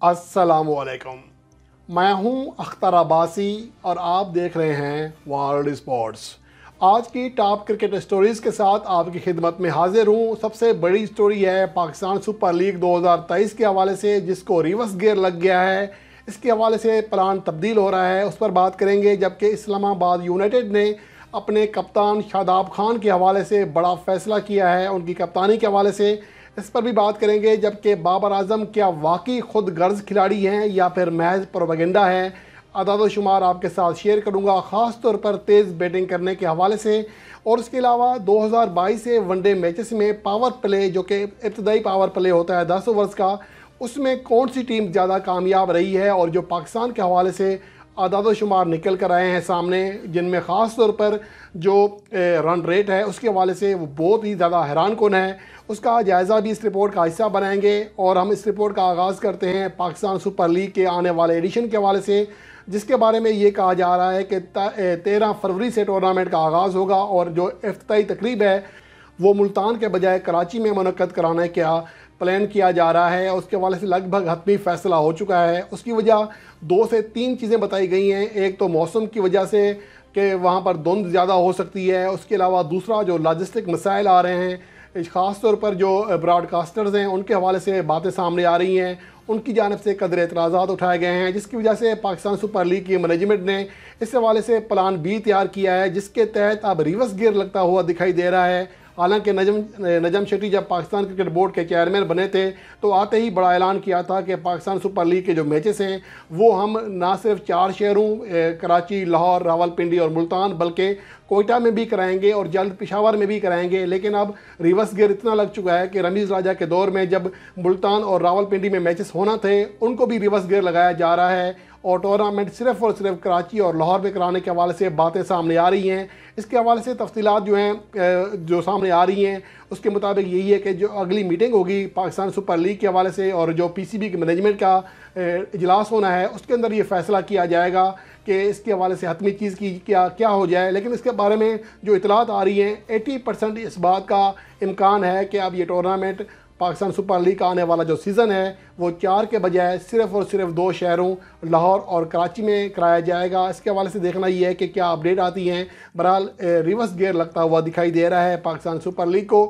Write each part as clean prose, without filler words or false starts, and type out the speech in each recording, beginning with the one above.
अस्सलामुअलैकुम। मैं हूं अख्तर अब्बासी और आप देख रहे हैं वर्ल्ड स्पोर्ट्स। आज की टॉप क्रिकेट स्टोरीज़ के साथ आपकी खिदमत में हाजिर हूं। सबसे बड़ी स्टोरी है पाकिस्तान सुपर लीग 2023 के हवाले से, जिसको रिवर्स गियर लग गया है। इसके हवाले से प्लान तब्दील हो रहा है, उस पर बात करेंगे। जबकि इस्लामाबाद यूनाइटेड ने अपने कप्तान शादाब खान के हवाले से बड़ा फ़ैसला किया है, उनकी कप्तानी के हवाले से इस पर भी बात करेंगे। जबकि बाबर आजम क्या वाकई खुद गर्ज खिलाड़ी हैं या फिर महज प्रोपेगेंडा है, अदाद व शुमार आपके साथ शेयर करूंगा, ख़ास तौर पर तेज़ बैटिंग करने के हवाले से। और इसके अलावा 2022 से वनडे मैचेस में पावर प्ले, जो कि इब्तदाई पावर प्ले होता है 10 ओवर्स का, उसमें कौन सी टीम ज़्यादा कामयाब रही है। और जो पाकिस्तान के हवाले से आदाद व शुमार निकल कर आए हैं सामने, जिनमें ख़ास तौर पर जो रन रेट है उसके हवाले से वो बहुत ही ज़्यादा हैरान कुन है, उसका जायज़ा भी इस रिपोर्ट का हिस्सा बनाएंगे। और हम इस रिपोर्ट का आगाज़ करते हैं पाकिस्तान सुपर लीग के आने वाले एडिशन के हवाले से, जिसके बारे में ये कहा जा रहा है कि 13 फरवरी से टूर्नामेंट का आगाज़ होगा और जो इफ्तिताई तकरीब है वो मुल्तान के बजाय कराची में मुनक्कद कराने का प्लान किया जा रहा है। उसके हवाले से लगभग हतमी फ़ैसला हो चुका है। उसकी वजह 2 से 3 चीज़ें बताई गई हैं। एक तो मौसम की वजह से कि वहाँ पर धुंध ज़्यादा हो सकती है। उसके अलावा दूसरा जो लॉजिस्टिक मसाइल आ रहे हैं, ख़ास तौर पर जो ब्रॉडकास्टर्स हैं उनके हवाले से बातें सामने आ रही हैं, उनकी जानिब से कदर एतराज़ात उठाए गए हैं, जिसकी वजह से पाकिस्तान सुपर लीग की मैनेजमेंट ने इस हवाले से प्लान बी तैयार किया है, जिसके तहत अब रिवर्स गियर लगता हुआ दिखाई दे रहा है। हालांकि नजम शेट्टी जब पाकिस्तान क्रिकेट बोर्ड के चेयरमैन बने थे तो आते ही बड़ा ऐलान किया था कि पाकिस्तान सुपर लीग के जो मैचेस हैं वो हम ना सिर्फ 4 शहरों कराची, लाहौर, रावलपिंडी और मुल्तान, बल्कि कोयटा में भी कराएंगे और जल्द पेशावर में भी कराएंगे। लेकिन अब रिवर्स गियर इतना लग चुका है कि रमीज़ राजा के दौर में जब मुल्तान और रावलपिंडी में मैचेस होना थे, उनको भी रिवर्स गियर लगाया जा रहा है और टूर्नामेंट सिर्फ़ और सिर्फ कराची और लाहौर में कराने के हवाले से बातें सामने आ रही हैं। इसके हवाले से तफसीलात जो हैं जो सामने आ रही हैं उसके मुताबिक यही है कि जो अगली मीटिंग होगी पाकिस्तान सुपर लीग के हवाले से और जो PCB की मैनेजमेंट का इजलास होना है, उसके अंदर ये फ़ैसला किया जाएगा कि इसके हवाले से हतमी चीज़ की क्या हो जाए। लेकिन इसके बारे में जो इतलात आ रही हैं 80% इस बात का इम्कान है कि अब ये टूर्नामेंट पाकिस्तान सुपर लीग का आने वाला जो सीज़न है वो 4 के बजाय सिर्फ़ और सिर्फ 2 शहरों लाहौर और कराची में कराया जाएगा। इसके हवाले से देखना ये है कि क्या अपडेट आती हैं। बहरहाल रिवर्स गियर लगता हुआ दिखाई दे रहा है पाकिस्तान सुपर लीग को।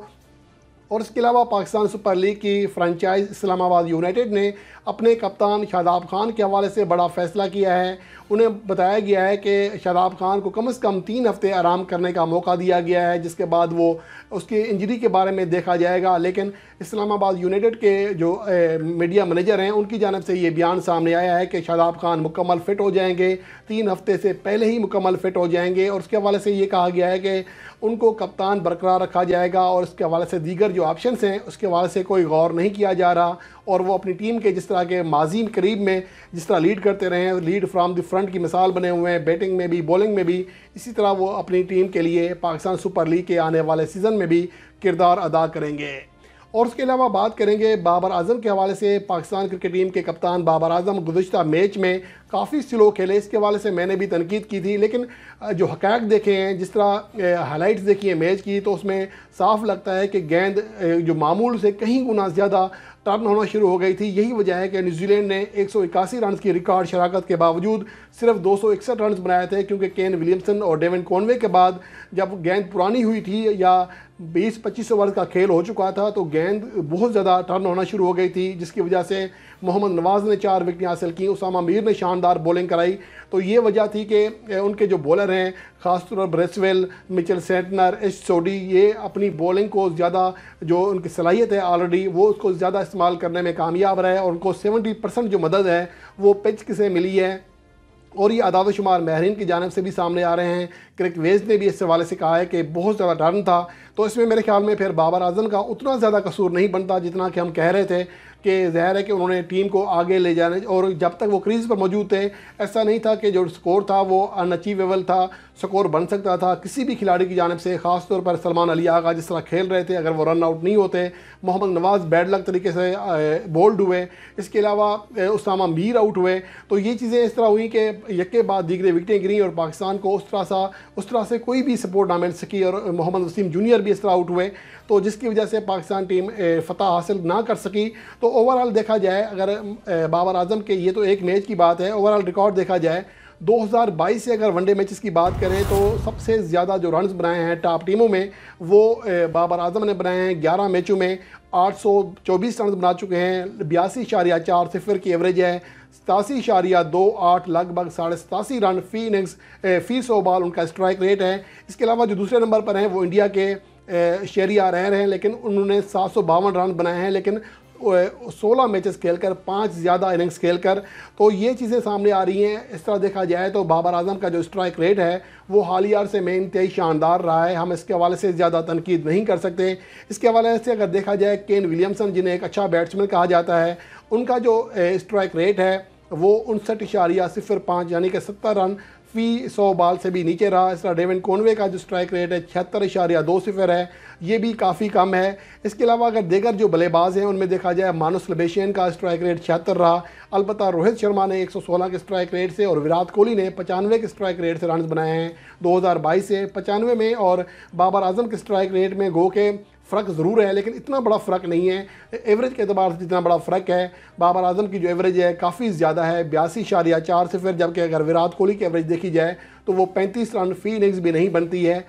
और इसके अलावा पाकिस्तान सुपर लीग की फ्रेंचाइज इस्लामाबाद यूनाइटेड ने अपने कप्तान शादाब खान के हवाले से बड़ा फ़ैसला किया है। उन्हें बताया गया है कि शादाब खान को कम से कम 3 हफ़्ते आराम करने का मौका दिया गया है, जिसके बाद वो उसकी इंजरी के बारे में देखा जाएगा। लेकिन इस्लामाबाद यूनाइटेड के जो मीडिया मैनेजर हैं उनकी जानिब से ये बयान सामने आया है कि शादाब खान मुकम्मल फ़िट हो जाएंगे, 3 हफ़्ते से पहले ही मुकम्मल फ़िट हो जाएंगे। और उसके हवाले से ये कहा गया है कि उनको कप्तान बरकरार रखा जाएगा और इसके हवाले से दीगर जो ऑप्शंस हैं उसके हवाले से कोई गौर नहीं किया जा रहा। और वो अपनी टीम के जिस तरह के माजी करीब में जिस तरह लीड करते रहे हैं, लीड फ्राम द फ्रंट की मिसाल बने हुए हैं, बैटिंग में भी बॉलिंग में भी, इसी तरह वो अपनी टीम के लिए पाकिस्तान सुपर लीग के आने वाले सीज़न में भी किरदार अदा करेंगे। और उसके अलावा बात करेंगे बाबर आजम के हवाले से। पाकिस्तान क्रिकेट टीम के कप्तान बाबर आजम गुज़िश्ता मैच में काफ़ी स्लो खेले, इसके हवाले से मैंने भी तनकीद की थी। लेकिन जो हक़ाइक़ देखे हैं, जिस तरह हाइलाइट्स देखी हैं मैच की, तो उसमें साफ लगता है कि गेंद जो मामूल से कहीं गुना ज़्यादा टर्न होना शुरू हो गई थी। यही वजह है कि न्यूजीलैंड ने 181 रन की रिकॉर्ड शराकत के बावजूद सिर्फ 261 रन बनाए थे, क्योंकि केन विलियमसन और डेविन कॉनवे के बाद जब गेंद पुरानी हुई थी या 20-25 ओवर का खेल हो चुका था तो गेंद बहुत ज़्यादा टर्न होना शुरू हो गई थी, जिसकी वजह से मोहम्मद नवाज़ ने 4 विकेटें हासिल की, उसामा मीर ने शानदार बॉलिंग कराई। तो ये वजह थी कि उनके जो बॉलर हैं, ख़ासतौर पर ब्रेसवेल, मिचेल सेंटनर, एच सोडी, ये अपनी बॉलिंग को ज़्यादा, जो उनकी सलाहियत है ऑलरेडी, वो उसको ज़्यादा इस्तेमाल करने में कामयाब रहे और उनको 70% जो मदद है वो पिच से मिली है। और ये अदाद शुमार माहरीन की जानिब से भी सामने आ रहे हैं। क्रिक वेज ने भी इस हवाले से कहा है कि बहुत ज़्यादा टर्न था। तो इसमें मेरे ख्याल में फिर बाबर आजम का उतना ज़्यादा कसूर नहीं बनता जितना कि हम कह रहे थे कि ज़ाहिर है कि उन्होंने टीम को आगे ले जाने, और जब तक वो क्रीज़ पर मौजूद थे ऐसा नहीं था कि जो स्कोर था वो अनअचीवेबल था, स्कोर बन सकता था किसी भी खिलाड़ी की जानिब से। ख़ास तौर पर सलमान अली आगा जिस तरह खेल रहे थे, अगर वो रन आउट नहीं होते, मोहम्मद नवाज़ बैड लक तरीके से बोल्ड हुए, इसके अलावा उसामा मीर आउट हुए, तो ये चीज़ें इस तरह हुई कि यके बाद दीगरे विकटें गिरी और पाकिस्तान को उस तरह से कोई भी सपोर्ट ना मिल सकी और मोहम्मद वसीम जूनियर भी इस तरह आउट हुए, तो जिसकी वजह से पाकिस्तान टीम फ़तह हासिल ना कर सकी। तो اوورآل دیکھا جائے اگر بابر اعظم کے یہ تو ایک میچ کی بات ہے، اوورآل ریکارڈ دیکھا جائے 2022 سے اگر ون ڈے میچز کی بات کریں تو سب سے زیادہ جو رنز بنائے ہیں ٹاپ ٹیموں میں وہ بابر اعظم نے بنائے ہیں۔ 11 میچوں میں 824 رنز بنا چکے ہیں، 82.40 کی ایوریج ہے، 87.28 لگ بھگ 87.5 رن فی اننگز فی 100 بال ان کا اسٹرائک ریٹ ہے۔ اس کے علاوہ جو دوسرے نمبر پر ہیں وہ انڈیا کے شہریار ہیں لیکن انہوں نے 752 رن بنائے ہیں، لیکن 16 میچز کھیل کر 5 زیادہ اننگز کھیل کر، تو یہ چیزیں سامنے آ رہی ہیں۔ اس طرح دیکھا جائے تو بابر اعظم کا جو اسٹرائک ریٹ ہے وہ حالیہ عرصے میں انتہائی شاندار رہا ہے، ہم اس کے حوالے سے زیادہ تنقید نہیں کر سکتے۔ اس کے حوالے سے اگر دیکھا جائے کین ولیمسن جنہیں ایک اچھا بیٹسمین کہا جاتا ہے، ان کا جو اسٹرائک ریٹ ہے وہ 59.05 یعنی کہ 70 رن فی 100 بال سے بھی نیچے رہا۔ اس طرح ڈیون کونوے کا جو اسٹرائک ریٹ ہے 76.20 ہے، یہ بھی کافی کم ہے۔ اس کے علاوہ اگر دیگر جو بلے باز ہیں ان میں دیکھا جائے مانوس لبیشین کا اسٹرائک ریٹ 76 رہا، البتہ روہت شرما نے 116 کے اسٹرائک ریٹ سے اور وراٹ کوہلی نے 95 کے اسٹرائک ریٹ سے رنز بنائے ہیں 2022 سے 95 میں، اور بابر اعظم کے اسٹرائک ریٹ میں گو کہ فرق ضرور ہے لیکن اتنا بڑا فرق نہیں ہے ایوریج کے اعتبار سے جتنا بڑا فرق ہے۔ بابر اعظم کی جو ایوریج ہے کافی زیادہ ہے 82.40، جبکہ اگر وراٹ کوہلی کی ایوریج دیکھی جائے تو وہ 35 رن فی اننگز بھی نہیں بنتی ہے۔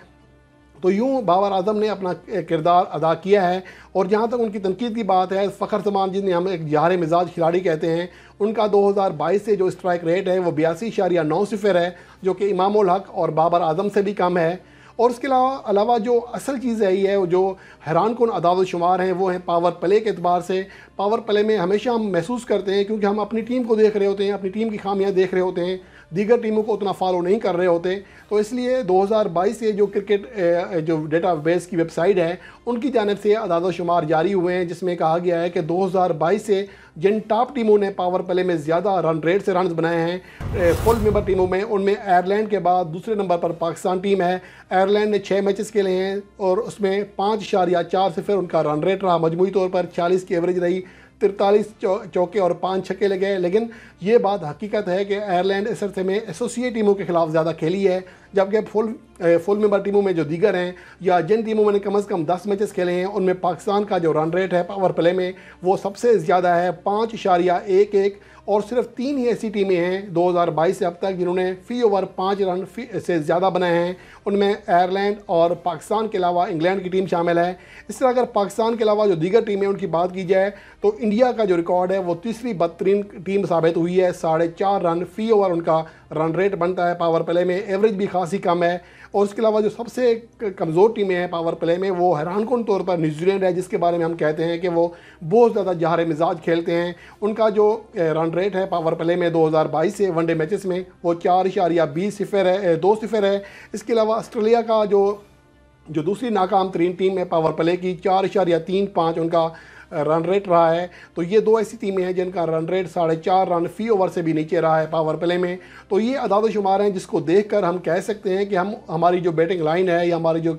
تو یوں بابر اعظم نے اپنا کردار ادا کیا ہے۔ اور جہاں تک ان کی تنقید کی بات ہے، فخر زمان جنہیں ہم ایک جہار مزاج کھلاڑی کہتے ہیں، ان کا 2022 سے جو اسٹرائک ریٹ ہے وہ 82.90 ہے، جو کہ امام الحق اور بابر اعظم سے بھی کم ہے۔ اور اس کے علاوہ جو اصل چیز ہے یہ ہے جو حیران کن اعداد و شمار ہیں وہ ہیں پاور پلے کے اعتبار سے۔ پاور پلے میں ہمیشہ ہم محسوس کرتے ہیں کیونکہ ہم اپنی ٹیم کو دیکھ رہے ہوتے ہیں، اپنی ٹیم کی خامیاں دیکھ رہے ہوتے ہیں، دیگر ٹیموں کو اتنا فالو نہیں کر رہے ہوتے، تو اس لیے 2022 سے جو کرکٹ جو ڈیٹا بیس کی ویب سائٹ ہے ان کی جانب سے اعداد و شمار جاری ہوئے ہیں، جس میں کہا گیا ہے کہ 2022 سے جن ٹاپ ٹیموں نے پاور پلے میں زیادہ رن ریٹ سے رنز بنائے ہیں فل ممبر ٹیموں میں، ان میں آئرلینڈ کے بعد دوسرے نمبر پر پاکستان ٹیم ہے۔ آئرلینڈ نے 6 میچز کھیلے ہیں اور اس میں 5.40 ان کا رن ریٹ رہا، مجموعی طور پر 46 کی ایوریج رہی، 43 چوکے اور 5 چھکے لگے۔ لیکن یہ بات حقیقت ہے کہ آئرلینڈ اس عرصے میں ایسوسیٹ ٹیموں کے خلاف زیادہ کھیلی ہے، جبکہ فل ممبر ٹیموں میں جو دیگر ہیں یا جن ٹیموں نے کم از کم 10 میچز کھیلے ہیں ان میں پاکستان کا جو رن ریٹ ہے پاور پلے میں وہ سب سے زیادہ ہے 5.11، اور صرف 3 ہی ایسی ٹیمیں ہیں 2022 سے اب تک جنہوں نے فی اوور 5 رن سے زیادہ بنائے ہیں، ان میں آئرلینڈ اور پاکستان کے علاوہ انگلینڈ کی ٹیم شامل ہے۔ اس طرح اگر پاکستان کے علاوہ جو دیگر ٹیمیں ان کی بات کی جائے تو انڈیا کا جو ریکارڈ ہے وہ تیسری بدترین ٹیم ثابت ہوئی ہے، 4.5 رن فی اوور ان کا رن ریٹ بنتا ہے پاور پلے میں، ایوریج بھی خاصی کم ہے۔ اور اس کے علاوہ جو سب سے کمزور ٹیمیں ہیں پاور پلے میں وہ حیران کن طور پر نیوزی لینڈ ہے، جس کے بارے میں ہم کہتے ہیں کہ وہ بہت زیادہ جہار مزاج کھیلتے ہیں۔ ان کا جو رن ریٹ ہے پاور پلے میں 2022 سے ون ڈے میچز میں وہ 4.20 ہے۔ اس کے علاوہ آسٹریلیا کا جو دوسری ناکام ترین ٹیم ہے پاور پلے کی 4.35 ان کا رن ریٹ رہا ہے۔ تو یہ 2 ایسی ٹیمیں ہیں جن کا رن ریٹ 4.5 رن فی اوور سے بھی نیچے رہا ہے پاور پلے میں۔ تو یہ اعداد و شمار ہیں جس کو دیکھ کر ہم کہہ سکتے ہیں کہ ہماری جو بیٹنگ لائن ہے یا ہمارے جو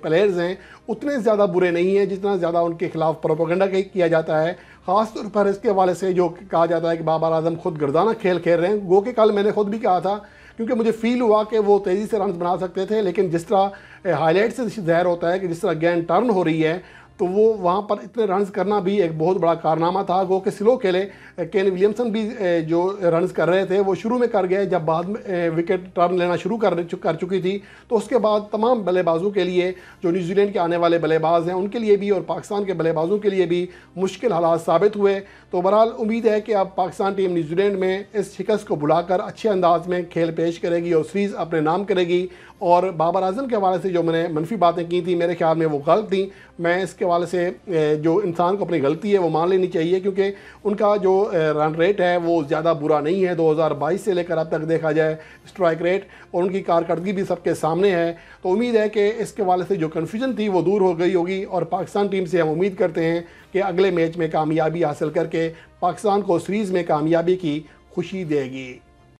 پلیئرز ہیں اتنے زیادہ برے نہیں ہیں جتنا زیادہ ان کے خلاف پروپیگنڈا کیا جاتا ہے، خاص طور پر اس کے حوالے سے جو کہا جاتا ہے کہ بابر اعظم خود گردانہ کھیل کھیل رہے ہیں، گو کہ کل میں نے خود بھی کہا تھا کیونکہ مجھے فیل ہوا کہ وہ تیزی سے رنز بنا سکتے تھے، لیکن جس طرح ہائی لائٹ سے ظاہر ہوتا ہے کہ جس طرح گیند ٹرن ہو رہی ہے تو وہ وہاں پر اتنے رنز کرنا بھی ایک بہت بڑا کارنامہ تھا۔ گو کہ سلو کھیلے، کین ولیمسن بھی جو رنز کر رہے تھے وہ شروع میں کر گئے، جب بعد میں وکٹ ٹرن لینا شروع کر چکی تھی تو اس کے بعد تمام بلے بازوں کے لیے جو نیوزی لینڈ کے آنے والے بلے باز ہیں ان کے لیے بھی اور پاکستان کے بلے بازوں کے لیے بھی مشکل حالات ثابت ہوئے۔ تو بہرحال امید ہے کہ اب پاکستان ٹیم نیوزی لینڈ میں اس شکست کو بلا کر اچھے انداز میں کھیل پیش کرے گی اور سیریز اپنے نام کرے گی۔ اور بابر اعظم کے حوالے سے جو میں نے منفی باتیں کی تھیں میرے خیال میں وہ غلط تھیں۔ میں اس کے حوالے سے جو انسان کو اپنی غلطی ہے وہ مان لینی چاہیے، کیونکہ ان کا جو رن ریٹ ہے وہ زیادہ برا نہیں ہے 2022 سے لے کر اب تک دیکھا جائے اسٹرائک ریٹ، اور ان کی کارکردگی بھی سب کے سامنے ہے۔ تو امید ہے کہ اس کے حوالے سے جو کنفیوژن تھی وہ دور ہو گئی ہوگی، اور پاکستان ٹیم سے ہم امید کرتے ہیں کہ اگلے میچ میں کامیابی حاصل کر کے پاکستان کو سیریز میں کامیابی کی خوشی دے گی۔